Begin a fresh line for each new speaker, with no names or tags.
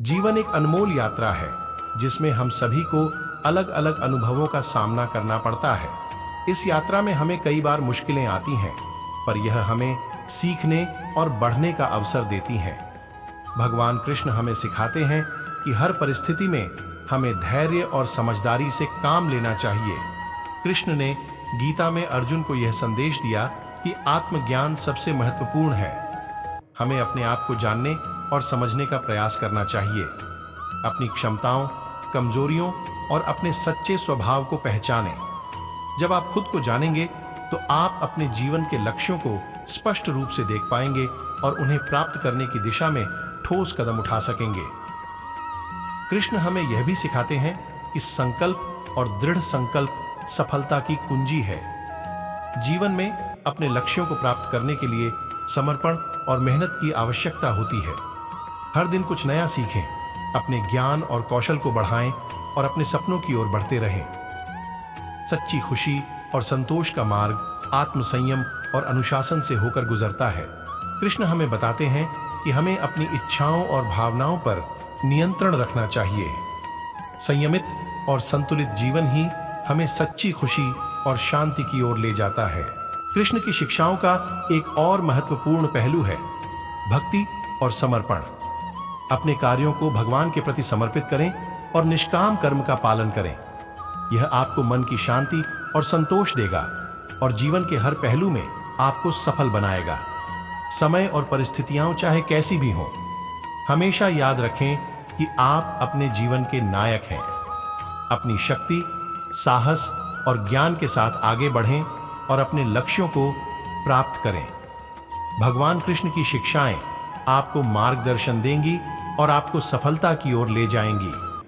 जीवन एक अनमोल यात्रा है जिसमें हम सभी को अलग अलग अनुभवों का सामना करना पड़ता है। इस यात्रा में हमें कई बार मुश्किलें आती हैं, पर यह हमें सीखने और बढ़ने का अवसर देती हैं। भगवान कृष्ण हमें सिखाते हैं कि हर परिस्थिति में हमें धैर्य और समझदारी से काम लेना चाहिए। कृष्ण ने गीता में अर्जुन को यह संदेश दिया कि आत्मज्ञान सबसे महत्वपूर्ण है। हमें अपने आप को जानने और समझने का प्रयास करना चाहिए। अपनी क्षमताओं, कमजोरियों और अपने सच्चे स्वभाव को पहचानें। जब आप खुद को जानेंगे तो आप अपने जीवन के लक्ष्यों को स्पष्ट रूप से देख पाएंगे और उन्हें प्राप्त करने की दिशा में ठोस कदम उठा सकेंगे। कृष्ण हमें यह भी सिखाते हैं कि संकल्प और दृढ़ संकल्प सफलता की कुंजी है। जीवन में अपने लक्ष्यों को प्राप्त करने के लिए समर्पण और मेहनत की आवश्यकता होती है। हर दिन कुछ नया सीखें, अपने ज्ञान और कौशल को बढ़ाएं और अपने सपनों की ओर बढ़ते रहें। सच्ची खुशी और संतोष का मार्ग आत्मसंयम और अनुशासन से होकर गुजरता है। कृष्ण हमें बताते हैं कि हमें अपनी इच्छाओं और भावनाओं पर नियंत्रण रखना चाहिए। संयमित और संतुलित जीवन ही हमें सच्ची खुशी और शांति की ओर ले जाता है। कृष्ण की शिक्षाओं का एक और महत्वपूर्ण पहलू है भक्ति और समर्पण। अपने कार्यों को भगवान के प्रति समर्पित करें और निष्काम कर्म का पालन करें। यह आपको मन की शांति और संतोष देगा और जीवन के हर पहलू में आपको सफल बनाएगा। समय और परिस्थितियां चाहे कैसी भी हों, हमेशा याद रखें कि आप अपने जीवन के नायक हैं। अपनी शक्ति, साहस और ज्ञान के साथ आगे बढ़ें और अपने लक्ष्यों को प्राप्त करें। भगवान कृष्ण की शिक्षाएं आपको मार्गदर्शन देंगी और आपको सफलता की ओर ले जाएंगी।